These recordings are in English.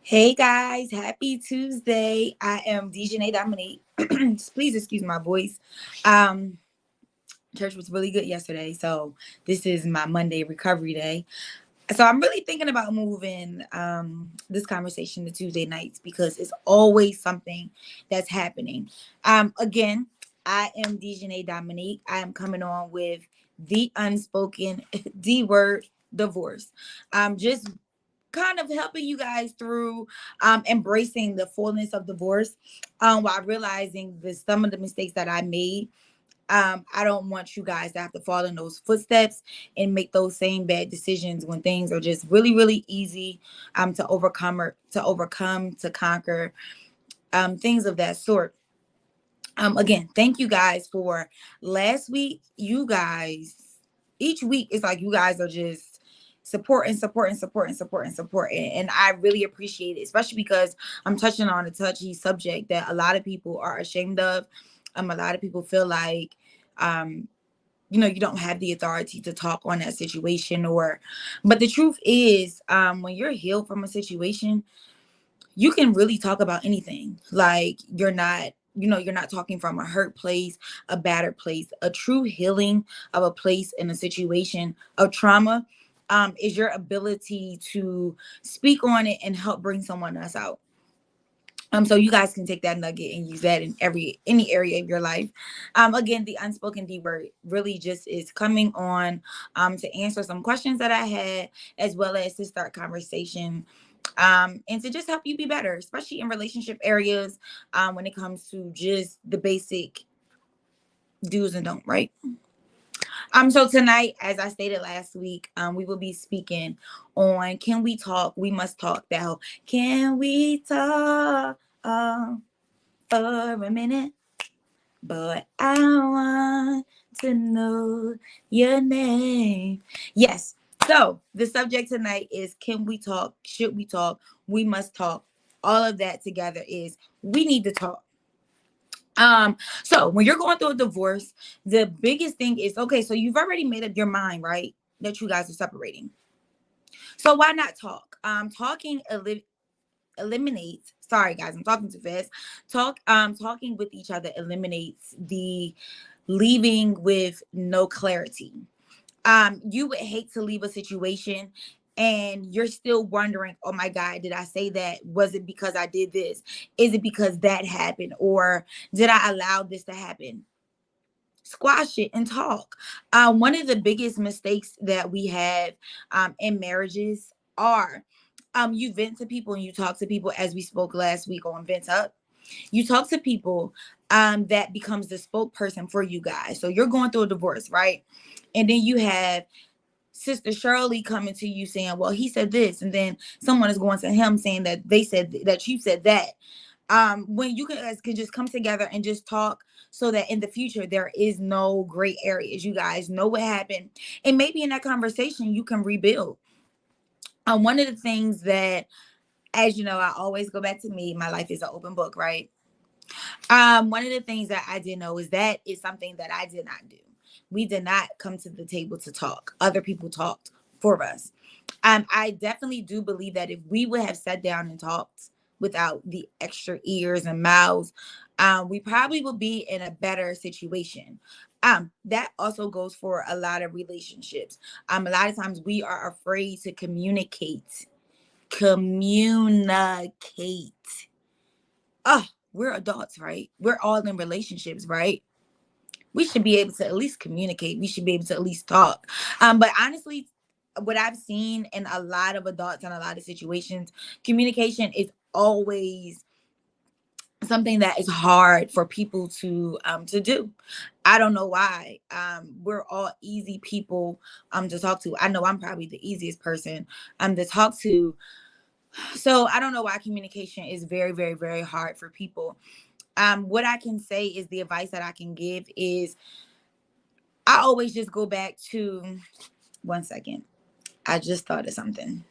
Hey guys, happy Tuesday. I am DJ Dominique. Please excuse my voice. Um, Church was really good yesterday, so this is my Monday recovery day. So I'm really thinking about moving this conversation to Tuesday nights because it's always something that's happening. Again, I am DJ Dominique. I am coming on with the unspoken D word divorce. Just kind of helping you guys through embracing the fullness of divorce while realizing some of the mistakes that I made. I don't want you guys to have to follow in those footsteps and make those same bad decisions when things are just really, really easy to overcome, to conquer, things of that sort. Again, thank you guys for last week. You guys, each week it's like you guys are just supporting. And I really appreciate it, especially because I'm touching on a touchy subject that a lot of people are ashamed of. A lot of people feel like um you don't have the authority to talk on that situation, but the truth is, when you're healed from a situation, you can really talk about anything. Like you're not talking from a hurt place, a battered place. A true healing of a place in a situation of trauma is your ability to speak on it and help bring someone else out. So you guys can take that nugget and use that in any area of your life. Again, the unspoken D word really just is coming on to answer some questions that I had, as well as to start conversation, and to just help you be better, especially in relationship areas, when it comes to just the basic do's and don't, right? So tonight, as I stated last week, we will be speaking on can we talk? We must talk. That whole can we talk for a minute? But I want to know your name. Yes. So the subject tonight is can we talk? Should we talk? We must talk. All of that together is we need to talk. So when you're going through a divorce, the biggest thing is okay, so you've already made up your mind, right? That you guys are separating. So why not talk? Talking eliminates, sorry guys, I'm talking too fast. Talking with each other eliminates the leaving with no clarity. You would hate to leave a situation and you're still wondering, oh my God, did I say that? Was it because I did this? Is it because that happened? Or did I allow this to happen? Squash it and talk. One of the biggest mistakes that we have in marriages are you vent to people and you talk to people, as we spoke last week on Vent Up. You talk to people that becomes the spokesperson for you guys. So you're going through a divorce, right? And then you have Sister Shirley coming to you saying, well, he said this, and then someone is going to him saying that they said that you said that. When you guys can just come together and just talk, so that in the future there is no gray areas. You guys know what happened, and maybe in that conversation you can rebuild. One of the things that, as you know, I always go back to me. My life is an open book, right? One of the things that I did know is that is something that I did not do. We did not come to the table to talk. Other people talked for us. I definitely do believe that if we would have sat down and talked without the extra ears and mouths, we probably would be in a better situation. That also goes for a lot of relationships. A lot of times we are afraid to communicate. Communicate. We're adults, right? We're all in relationships, right? We should be able to at least communicate. We should be able to at least talk. But honestly, what I've seen in a lot of adults in a lot of situations, communication is always something that is hard for people to do. I don't know why. We're all easy people to talk to. I know I'm probably the easiest person to talk to. So I don't know why communication is very, very, very hard for people. What I can say is the advice that I can give is I always just go back to 1 second. I just thought of something.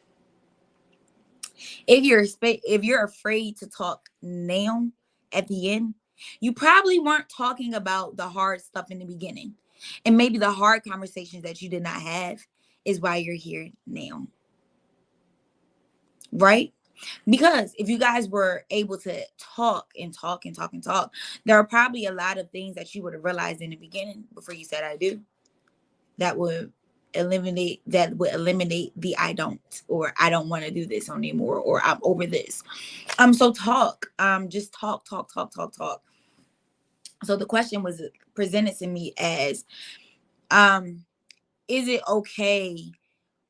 If you're afraid to talk now at the end, you probably weren't talking about the hard stuff in the beginning. And maybe the hard conversations that you did not have is why you're here now. Right? Because if you guys were able to talk and talk and talk and talk, there are probably a lot of things that you would have realized in the beginning before you said I do that would eliminate the I don't, or I don't want to do this anymore, or I'm over this. So talk. Just talk. So the question was presented to me as is it okay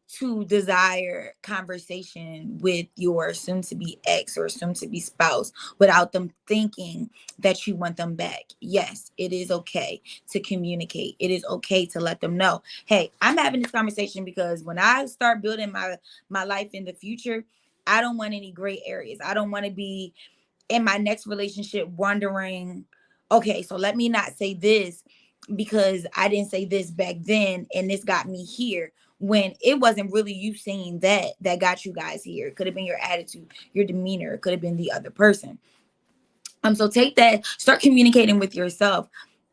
to desire conversation with your soon to be ex or soon to be spouse without them thinking that you want them back? Yes, it is okay to communicate. It is okay to let them know, hey, I'm having this conversation because when I start building my life in the future, I don't want any gray areas. I don't want to be in my next relationship wondering, okay, so let me not say this because I didn't say this back then and this got me here, when it wasn't really you saying that got you guys here. It could have been your attitude, your demeanor. It could have been the other person. So take that, start communicating with yourself.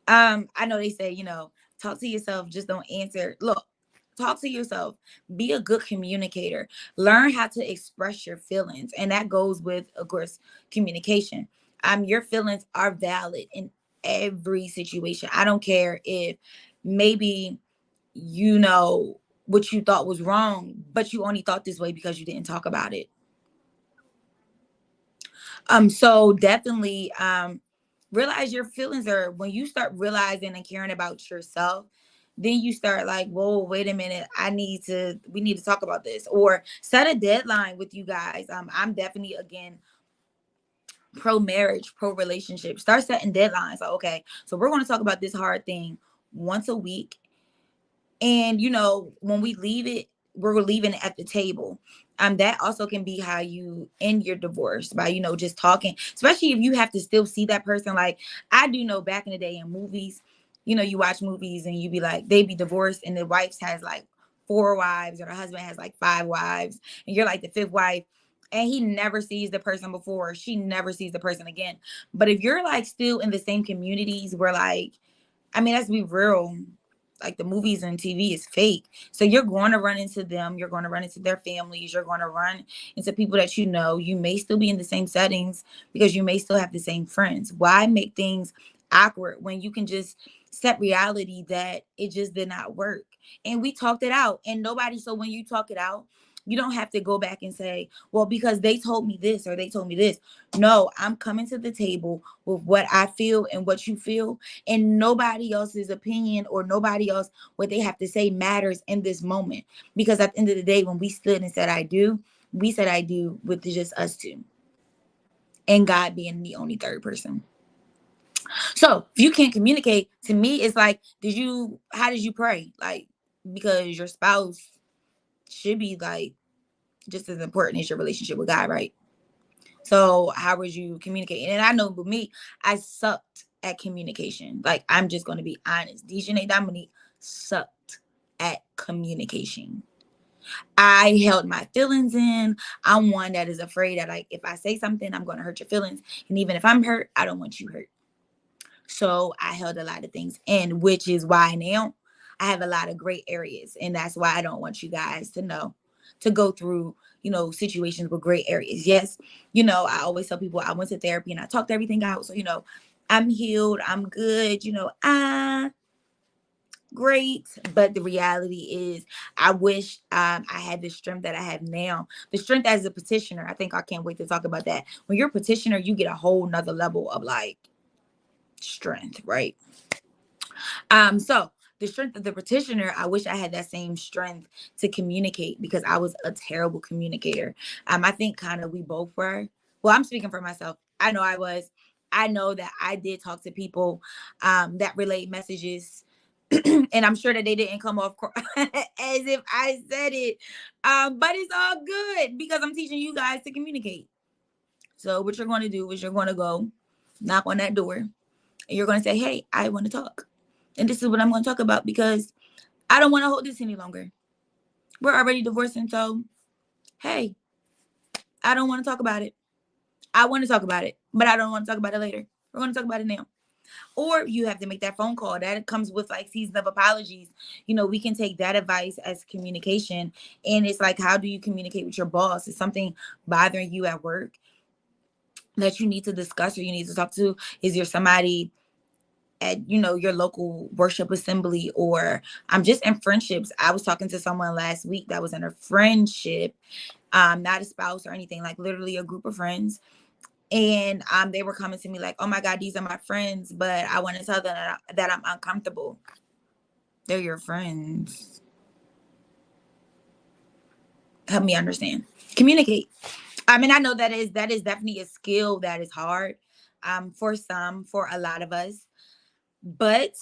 I know they say, talk to yourself, just don't answer. Look, talk to yourself, be a good communicator, learn how to express your feelings. And that goes with, of course, communication. Your feelings are valid in every situation. I don't care if maybe what you thought was wrong, but you only thought this way because you didn't talk about it. So definitely realize your feelings are, when you start realizing and caring about yourself, then you start like, whoa, wait a minute, we need to talk about this, or set a deadline with you guys. I'm definitely, again, pro marriage, pro relationship. Start setting deadlines. Like, okay, so we're going to talk about this hard thing once a week. And when we leave it, we're leaving it at the table. That also can be how you end your divorce, by just talking, especially if you have to still see that person. Like, I do know back in the day in movies, you watch movies and you be like, they be divorced and the wife has like 4 wives, or the husband has like 5 wives, and you're like the 5th wife, and he never sees the person before, or she never sees the person again. But if you're like still in the same communities where, like, I mean, let's be real, like the movies and TV is fake. So you're going to run into them. You're going to run into their families. You're going to run into people that you may still be in the same settings because you may still have the same friends. Why make things awkward when you can just set reality that it just did not work? And we talked it out, and nobody. So when you talk it out, you don't have to go back and say, well, because they told me this or they told me this. No, I'm coming to the table with what I feel and what you feel, and nobody else's opinion or nobody else what they have to say matters in this moment. Because at the end of the day, when we stood and said I do, we said I do with just us two, and God being the only third person. So if you can't communicate, to me, it's like, how did you pray? Like, because your spouse should be like just as important as your relationship with God, right? So how would you communicate? And I know with me, I sucked at communication. Like, I'm just going to be honest. Dejanay Dominique sucked at communication. I held my feelings in. I'm one that is afraid that, like, if I say something, I'm going to hurt your feelings. And even if I'm hurt, I don't want you hurt. So I held a lot of things in, which is why now I have a lot of gray areas. And that's why I don't want you guys to go through, situations with gray areas. Yes, I always tell people I went to therapy and I talked everything out. So, I'm healed. I'm good. Great. But the reality is, I wish I had the strength that I have now. The strength as a petitioner. I think I can't wait to talk about that. When you're a petitioner, you get a whole nother level of like strength, right? So the strength of the petitioner, I wish I had that same strength to communicate, because I was a terrible communicator. I think kind of we both were. Well, I'm speaking for myself. I know I was. I know that I did talk to people that relayed messages, and I'm sure that they didn't come off as if I said it. But it's all good because I'm teaching you guys to communicate. So what you're going to do is you're going to go knock on that door, and you're going to say, hey, I want to talk. And this is what I'm going to talk about because I don't want to hold this any longer. We're already divorcing. So, hey, I don't want to talk about it. I want to talk about it, but I don't want to talk about it later. We're going to talk about it now. Or you have to make that phone call. That comes with like season of apologies. You know, we can take that advice as communication. And it's like, how do you communicate with your boss? Is something bothering you at work that you need to discuss or you need to talk to? Is there somebody at, you know, your local worship assembly, or I'm just in friendships? I was talking to someone last week that was in a friendship, not a spouse or anything, like literally a group of friends. And they were coming to me like, oh my God, these are my friends, but I want to tell them that I'm uncomfortable. They're your friends. Help me understand. Communicate. I mean, I know that is definitely a skill that is hard, for some, for a lot of us, but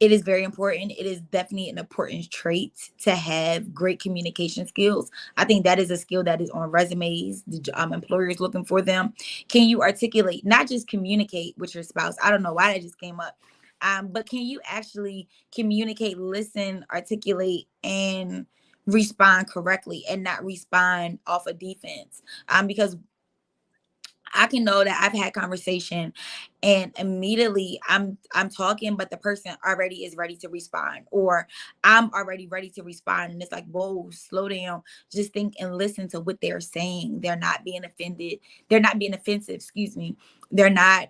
it is very important. It is definitely an important trait to have great communication skills. I think that is a skill that is on resumes. Employers looking for them. Can you articulate, not just communicate with your spouse? I don't know why that just came up. But can you actually communicate, listen, articulate, and respond correctly and not respond off of defense? Because I can know that I've had conversation and immediately I'm talking, but the person already is ready to respond, or I'm already ready to respond. And it's like, whoa, slow down. Just think and listen to what they're saying. They're not being offended. They're not being offensive, excuse me. They're not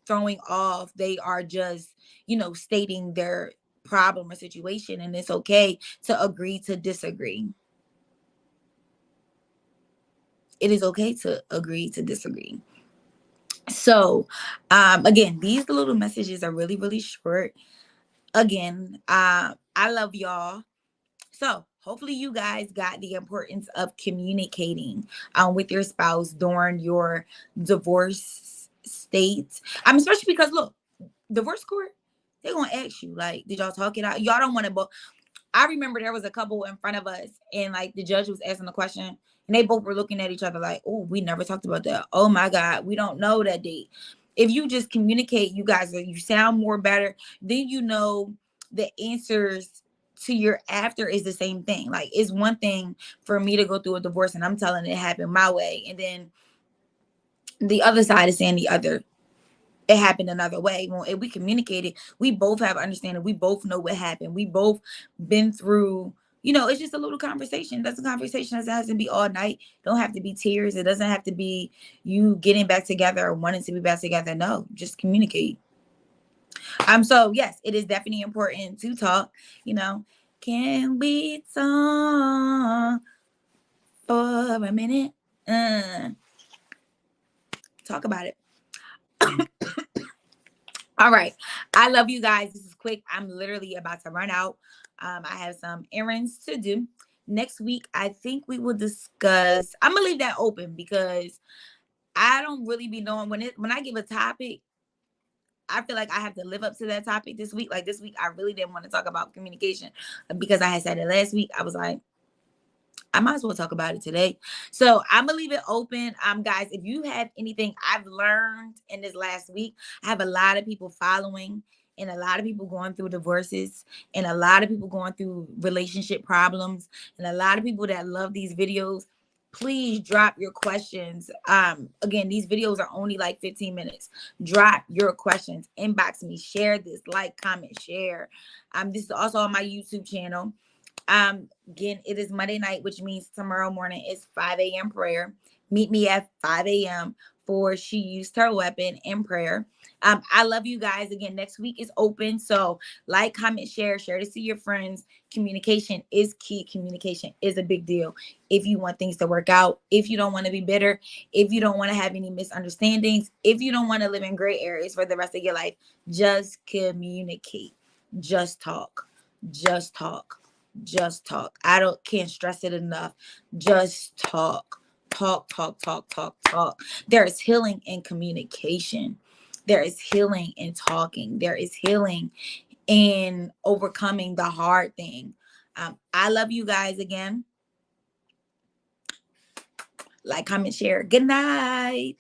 throwing off. They are just, you know, stating their problem or situation. And it's okay to agree to disagree. It is okay to agree to disagree. So, again, these little messages are really, really short. Again, I love y'all. So, hopefully, you guys got the importance of communicating with your spouse during your divorce state. Especially because, look, divorce court, they're going to ask you, like, did y'all talk it out? Y'all don't want to, I remember there was a couple in front of us, and like the judge was asking the question, and they both were looking at each other like, oh, we never talked about that. Oh my God, we don't know that date. If you just communicate, you guys, you sound more better. Then you know the answers to your after is the same thing. Like, it's one thing for me to go through a divorce and I'm telling it happened my way, and then the other side is saying the other, it happened another way. Well, if we communicated, we both have understanding. We both know what happened. We both been through, you know, it's just a little conversation. That's a conversation. That has to be all night. Don't have to be tears. It doesn't have to be you getting back together or wanting to be back together. No, just communicate. So yes, it is definitely important to talk, you know. Can we talk for a minute? Talk about it. All right. I love you guys. This is quick. I'm literally about to run out. I have some errands to do. Next week, I think we will discuss. I'm gonna leave that open because I don't really be knowing when I give a topic. I feel like I have to live up to that topic this week. Like this week, I really didn't want to talk about communication because I had said it last week. I was like, I might as well talk about it today. So I'm gonna leave it open. Guys, if you have anything I've learned in this last week, I have a lot of people following and a lot of people going through divorces and a lot of people going through relationship problems and a lot of people that love these videos. Please drop your questions. Again, these videos are only like 15 minutes. Drop your questions, inbox me, share this, like, comment, share. This is also on my YouTube channel. Again, it is Monday night, which means tomorrow morning is 5 a.m. prayer. Meet me at 5 a.m. for She Used Her Weapon in prayer. I love you guys. Again, next week is open. So like, comment, share this to your friends. Communication is key. Communication is a big deal. If you want things to work out, if you don't want to be bitter, if you don't want to have any misunderstandings, if you don't want to live in gray areas for the rest of your life, just communicate. Just talk. Just talk. Just talk. Can't stress it enough. Just talk. Talk. There is healing in communication. There is healing in talking. There is healing in overcoming the hard thing. I love you guys again. Like, comment, share. Good night.